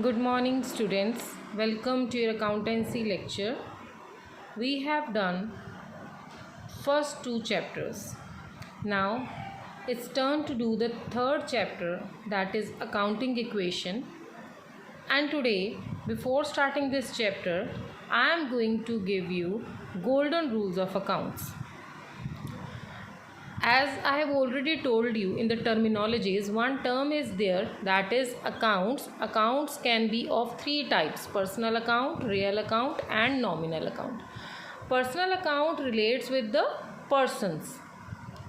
Good morning, students. Welcome to your accountancy lecture. We have done first two chapters. Now it's turn to do the third chapter, that is accounting equation. And today, before starting this chapter, I am going to give you golden rules of accounts. As I have already told you in the terminologies, one term is there, that is accounts. Accounts can be of three types: personal account, real account and nominal account. Personal account relates with the persons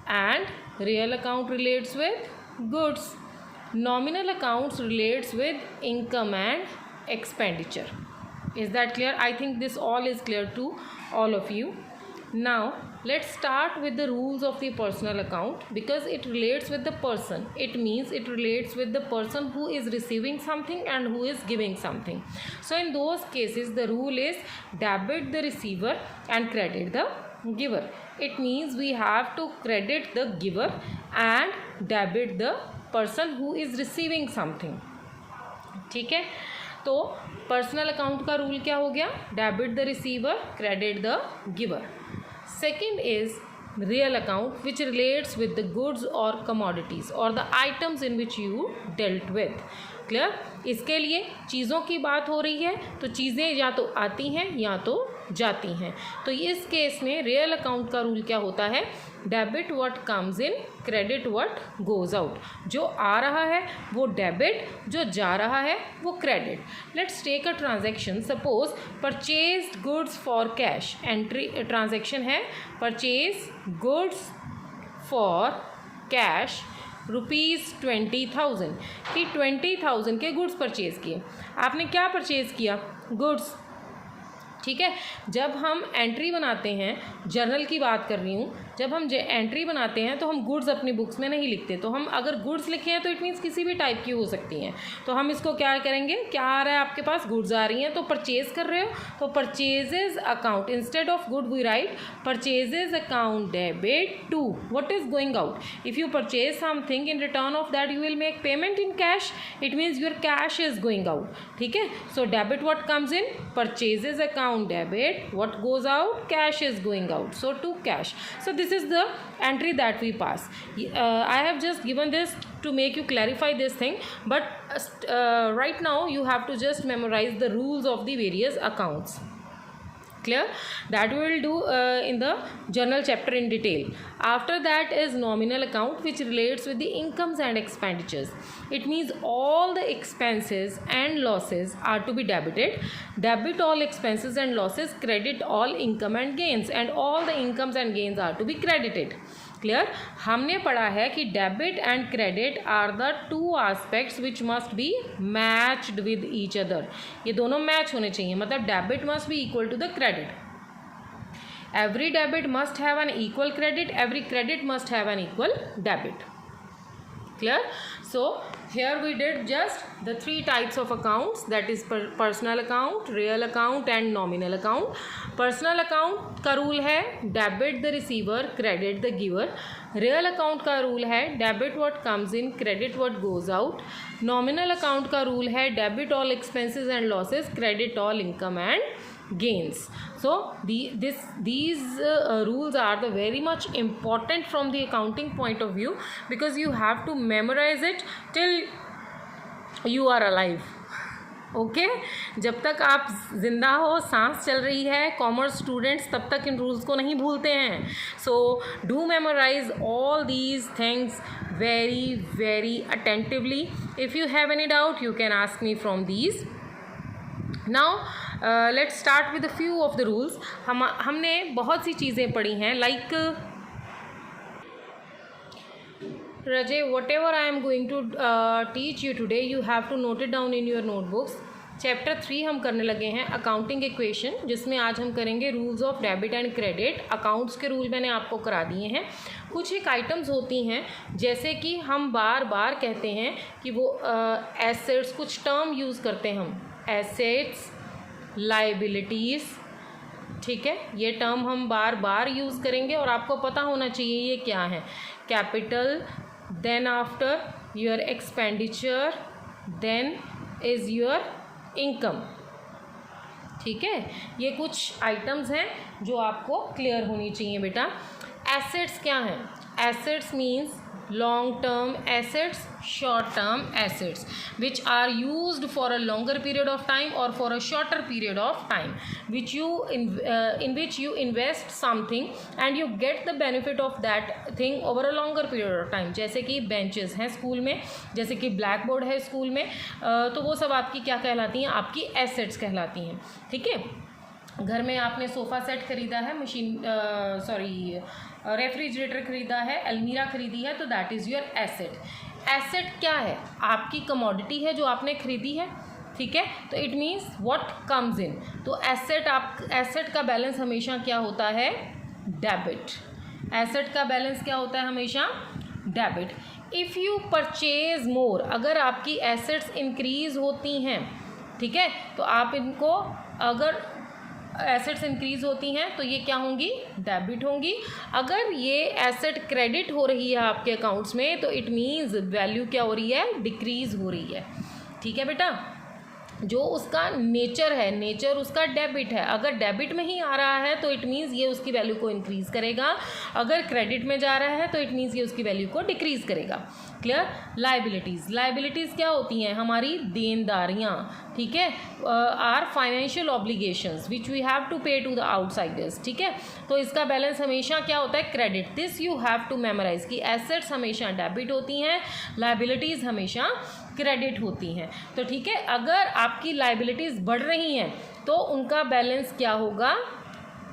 and real account relates with goods. Nominal accounts relates with income and expenditure. Is that clear? I think this all is clear to all of you. Now let's start with the rules of the personal account, because it relates with the person. It means it relates with the person who is receiving something and who is giving something. So in those cases the rule is debit the receiver and credit the giver. It means we have to credit the giver and debit the person who is receiving something. ठीक है, तो personal account का rule क्या हो गया? Debit the receiver, credit the giver. Second is real account, which relates with the goods or commodities or the items in which you dealt with. Clear? इसके लिए चीज़ों की बात हो रही है, तो चीज़ें या तो आती हैं या तो जाती हैं. तो इस केस में रियल अकाउंट का रूल क्या होता है? Debit what comes in, credit what goes out. जो आ रहा है वो डेबिट, जो जा रहा है वो credit. Let's take a transaction. Suppose purchase goods for cash. Entry transaction है परचेज गुड्स फॉर कैश ₹20,000 कि 20,000 के गुड्स परचेज़ किए. आपने क्या परचेज़ किया? गुड्स. ठीक है, जब हम एंट्री बनाते हैं, जर्नल की बात कर रही हूँ, जब हम एंट्री बनाते हैं तो हम गुड्स अपनी बुक्स में नहीं लिखते. तो हम अगर गुड्स लिखे हैं तो इट मीन्स किसी भी टाइप की हो सकती हैं. तो हम इसको क्या करेंगे? क्या आ रहा है आपके पास? गुड्स आ रही हैं, तो परचेज कर रहे हो, तो purchases account, instead of good we write purchases account debit to what is going out. If you purchase something, in return of that you will make payment in cash. It means your cash is going out. ठीक है, so debit what comes in, purchases account debit, what goes out, cash is going out, so to cash. So this is the entry that we pass. I have just given this to make you clarify this thing, but right now you have to just memorize the rules of the various accounts. Clear? That we will do in the journal chapter in detail. After that is nominal account, which relates with the incomes and expenditures. It means all the expenses and losses are to be debited. Debit all expenses and losses, credit all income and gains, and all the incomes and gains are to be credited. Clear? हमने पढ़ा है कि debit and credit are the two aspects which must be matched with each other. ये दोनों match होने चाहिए, मतलब debit must be equal to the credit. Every debit must have an equal credit, every credit must have an equal debit. Clear? So here we did just the three types of accounts, that is personal account, real account and nominal account. Personal account का rule है debit the receiver, credit the giver. Real account का rule है debit what comes in, credit what goes out. Nominal account का rule है debit all expenses and losses, credit all income and gains. So these rules are the very much important from the accounting point of view, because you have to memorize it till you are alive. Okay जब तक आप जिंदा हो, सांस चल रही है, commerce students तब तक इन रूल्स को नहीं भूलते हैं. So do memorise all these things very very attentively. If you have any doubt you can ask me from these. Now let's start with a few of the rules. हमने बहुत सी चीज़ें पढ़ी हैं, like Rajay, whatever I am going to teach you today, you have to note it down in your notebooks. Chapter 3 हम करने लगे हैं अकाउंटिंग इक्वेशन, जिसमें आज हम करेंगे rules of debit and credit. Accounts के रूल मैंने आपको करा दिए हैं. कुछ एक आइटम्स होती हैं, जैसे कि हम बार बार कहते हैं कि वो एसेट्स, कुछ टर्म यूज़ करते हैं हम, एसेट्स, लाइबिलिटीज़. ठीक है, ये टर्म हम बार बार यूज़ करेंगे और आपको पता होना चाहिए ये क्या है. Capital, then after your expenditure, then is your income. ठीक है, ये कुछ आइटम्स हैं जो आपको क्लियर होनी चाहिए बेटा। एसेट्स क्या हैं? Assets means long term assets, short term assets, which are used for a longer period of time or for a shorter period of time, which you in which you invest something and you get the benefit of that thing over a longer period of time। जैसे कि benches हैं school में, जैसे कि black board है school में, तो वो सब आपकी क्या कहलाती हैं? आपकी एसेट्स कहलाती हैं। ठीक है, घर में आपने सोफ़ा सेट खरीदा है, रेफ्रिजरेटर खरीदा है, अलमीरा खरीदी है, तो that is your asset. Asset क्या है? आपकी कमोडिटी है जो आपने खरीदी है। ठीक है, तो इट मीन्स व्हाट कम्स इन। तो एसेट का बैलेंस हमेशा क्या होता है? डेबिट। एसेट का बैलेंस क्या होता है? हमेशा डेबिट। इफ़ यू परचेज मोर, अगर आपकी एसेट्स इंक्रीज होती हैं, ठीक है, तो आप इनको, अगर एसेट्स इंक्रीज होती हैं तो ये क्या होंगी? डेबिट होंगी। अगर ये एसेट क्रेडिट हो रही है आपके अकाउंट्स में तो इट मीन्स वैल्यू क्या हो रही है? डिक्रीज हो रही है। ठीक है बेटा, जो उसका नेचर है, नेचर उसका डेबिट है। अगर डेबिट में ही आ रहा है तो इट मीन्स ये उसकी वैल्यू को इंक्रीज़ करेगा, अगर क्रेडिट में जा रहा है तो इट मीन्स ये उसकी वैल्यू को डिक्रीज़ करेगा। क्लियर? लाइबिलिटीज़, लाइबिलिटीज़ क्या होती हैं? हमारी देनदारियाँ। ठीक है, are financial obligations which we have to pay to the outsiders. ठीक है, तो इसका बैलेंस हमेशा क्या होता है? Credit. This you have to memorise कि एसेट्स हमेशा डेबिट होती हैं, लाइबिलिटीज़ हमेशा क्रेडिट होती हैं। तो ठीक है, अगर आपकी लाइबिलिटीज़ बढ़ रही हैं तो उनका बैलेंस क्या होगा?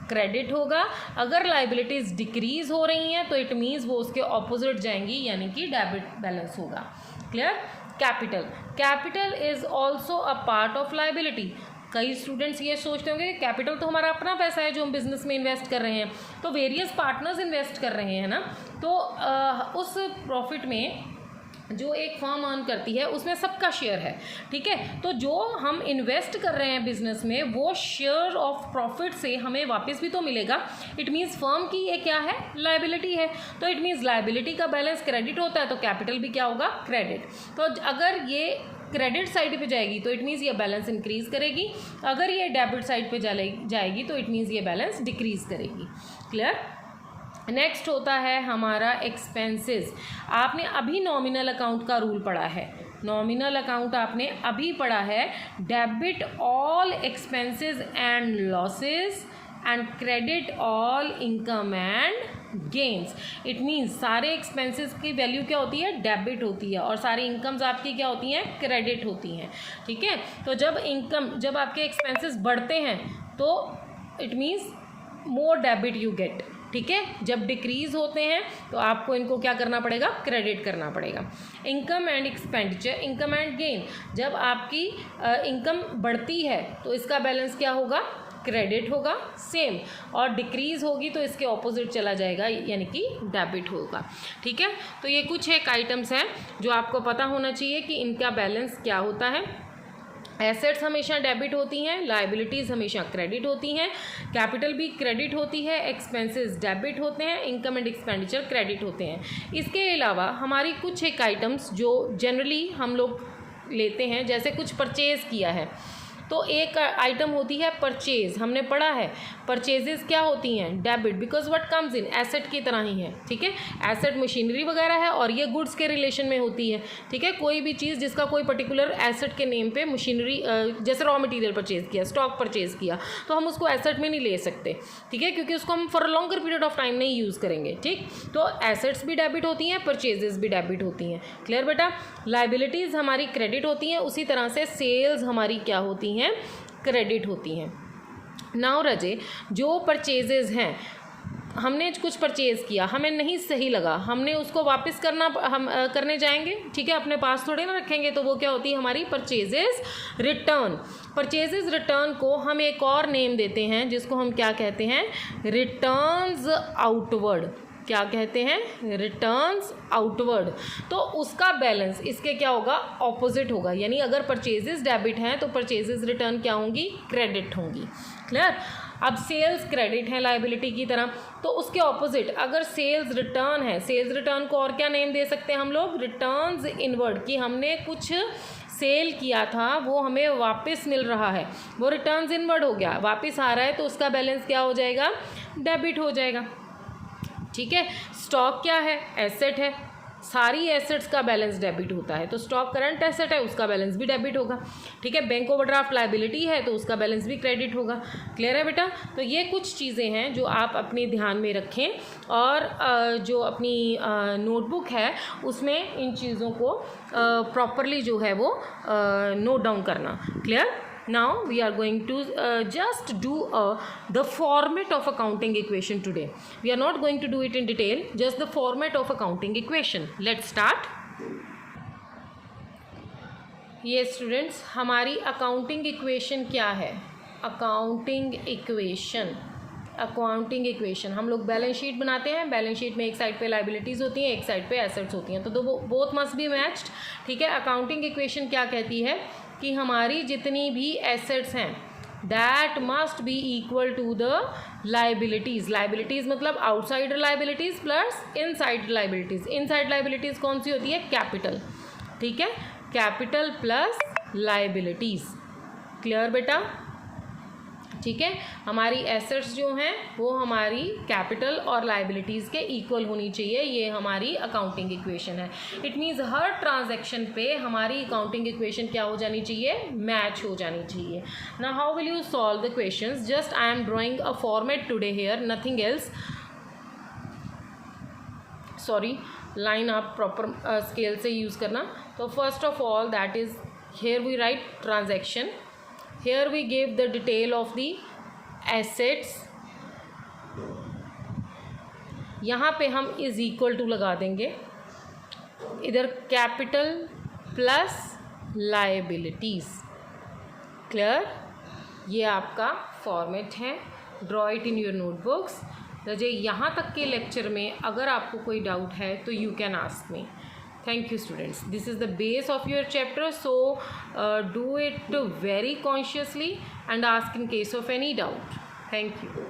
क्रेडिट होगा। अगर लाइबिलिटीज़ डिक्रीज हो रही हैं तो इट मीन्स वो उसके ऑपोजिट जाएंगी, यानी कि डेबिट बैलेंस होगा। Clear? Capital, capital is also a part of liability. कई स्टूडेंट्स ये सोचते होंगे कि कैपिटल तो हमारा अपना पैसा है जो हम बिज़नेस में इन्वेस्ट कर रहे हैं, तो वेरियस पार्टनर्स इन्वेस्ट कर रहे हैं ना, तो उस प्रॉफिट में जो एक फर्म अर्न करती है उसमें सबका शेयर है। ठीक है, तो जो हम इन्वेस्ट कर रहे हैं बिजनेस में वो शेयर ऑफ प्रॉफिट से हमें वापस भी तो मिलेगा। इट मीन्स फर्म की ये क्या है? लाइबिलिटी है। तो इट मीन्स लाइबिलिटी का बैलेंस क्रेडिट होता है तो कैपिटल भी क्या होगा? क्रेडिट। तो अगर ये क्रेडिट साइड पे जाएगी तो इट मीन्स ये बैलेंस इंक्रीज करेगी, अगर ये डेबिट साइड पे जाएगी तो इट मीन्स ये बैलेंस डिक्रीज करेगी। क्लियर? नेक्स्ट होता है हमारा एक्सपेंसेस। आपने अभी नॉमिनल अकाउंट का रूल पढ़ा है, नॉमिनल अकाउंट आपने अभी पढ़ा है। Debit all expenses and losses and credit all income and gains. It means सारे एक्सपेंसेस की वैल्यू क्या होती है? डेबिट होती है, और सारी इनकम्स आपकी क्या होती हैं? क्रेडिट होती हैं। ठीक है, तो जब आपके एक्सपेंसेस बढ़ते हैं तो it means more debit you get. ठीक है, जब डिक्रीज होते हैं तो आपको इनको क्या करना पड़ेगा? क्रेडिट करना पड़ेगा। Income and expenditure, income and gain, जब आपकी इनकम बढ़ती है तो इसका बैलेंस क्या होगा? क्रेडिट होगा सेम, और डिक्रीज होगी तो इसके ऑपोजिट चला जाएगा, यानी कि डेबिट होगा। ठीक है, तो ये कुछ एक आइटम्स हैं जो आपको पता होना चाहिए कि इनका बैलेंस क्या होता है। एसेट्स हमेशा डेबिट होती हैं, लाइबिलिटीज़ हमेशा क्रेडिट होती हैं, कैपिटल भी क्रेडिट होती है, एक्सपेंसेस डेबिट होते हैं, इनकम एंड एक्सपेंडिचर क्रेडिट होते हैं। इसके अलावा हमारी कुछ एक आइटम्स जो जनरली हम लोग लेते हैं, जैसे कुछ परचेज़ किया है तो एक आइटम होती है परचेज़। हमने पढ़ा है परचेजेस क्या होती हैं? Debit, because what comes in, asset की तरह ही है। ठीक है, एसेट मशीनरी वगैरह है और ये गुड्स के रिलेशन में होती है। ठीक है, कोई भी चीज़ जिसका कोई पर्टिकुलर एसेट के नेम पे मशीनरी, जैसे रॉ मटेरियल परचेज़ किया, स्टॉक परचेज़ किया, तो हम उसको एसेट में नहीं ले सकते। ठीक है, क्योंकि उसको हम for longer period of time नहीं यूज़ करेंगे। ठीक, तो एसेट्स भी डेबिट होती हैं, परचेजेस भी डेबिट होती हैं। क्लियर बेटा? लाइबिलिटीज़ हमारी क्रेडिट होती हैं, उसी तरह से सेल्स हमारी क्या होती हैं? क्रेडिट होती हैं। नाउ रजे, जो परचेजेस हैं, हमने कुछ परचेज़ किया, हमें नहीं सही लगा, हमने उसको वापस करने जाएंगे। ठीक है, अपने पास थोड़े ना रखेंगे, तो वो क्या होती है? हमारी परचेजेस रिटर्न। परचेजेस रिटर्न को हम एक और नेम देते हैं जिसको हम क्या कहते हैं? Returns outward. क्या कहते हैं? Returns outward. तो उसका बैलेंस इसके क्या होगा? ऑपोजिट होगा, यानी अगर परचेजेस डेबिट हैं तो परचेजेस रिटर्न क्या होंगी? क्रेडिट होंगी। क्लियर? अब सेल्स क्रेडिट है लाइबिलिटी की तरह, तो उसके ऑपोजिट अगर सेल्स रिटर्न है, सेल्स रिटर्न को और क्या नेम दे सकते हैं हम लोग? रिटर्न्स इनवर्ड, कि हमने कुछ सेल किया था वो हमें वापस मिल रहा है, वो रिटर्न्स इनवर्ड हो गया, वापस आ रहा है, तो उसका बैलेंस क्या हो जाएगा, डेबिट हो जाएगा। ठीक है, स्टॉक क्या है, एसेट है, सारी एसेट्स का बैलेंस डेबिट होता है, तो स्टॉक करंट एसेट है, उसका बैलेंस भी डेबिट होगा। ठीक है, बैंक ओवरड्राफ्ट लायबिलिटी है, तो उसका बैलेंस भी क्रेडिट होगा। क्लियर है बेटा? तो ये कुछ चीज़ें हैं जो आप अपने ध्यान में रखें, और जो अपनी नोटबुक है उसमें इन चीज़ों को प्रॉपरली जो है वो नोट डाउन करना। Clear? Now we are going to just do the format of accounting equation today. We are not going to do it in detail, just the format of accounting equation. Let's start. ये students हमारी accounting equation क्या है? Accounting equation हम लोग balance sheet बनाते हैं, balance sheet में एक साइड पे लाइबिलिटीज़ होती हैं, एक साइड पे एसेट्स होती हैं, तो बोथ मस्ट बी मैच्ड। ठीक है, अकाउंटिंग इक्वेशन क्या कहती है कि हमारी जितनी भी एसेट्स हैं that must be equal to the liabilities मतलब outsider liabilities plus inside liabilities. Inside liabilities कौन सी होती है? कैपिटल। ठीक है, कैपिटल प्लस लाइबिलिटीज़। क्लियर बेटा? ठीक है, हमारी एसेट्स जो हैं वो हमारी कैपिटल और लाइबिलिटीज़ के इक्वल होनी चाहिए, ये हमारी अकाउंटिंग इक्वेशन है। इट मीन्स हर ट्रांजैक्शन पे हमारी अकाउंटिंग इक्वेशन क्या हो जानी चाहिए? मैच हो जानी चाहिए। Now how will you solve the questions? Just I am drawing a format today here, nothing else. Sorry, line आप प्रॉपर स्केल से यूज़ करना। तो first of all that is here we write transaction, here we gave the detail of the assets, यहाँ पे हम is equal to लगा देंगे, इधर कैपिटल प्लस लाइबिलिटीज़। क्लियर? ये आपका फॉर्मेट है, draw it in your notebooks. रजे यहाँ तक के लेक्चर में अगर आपको कोई डाउट है तो you can ask me. Thank you students. This is the base of your chapter, so do it very consciously and ask in case of any doubt. Thank you.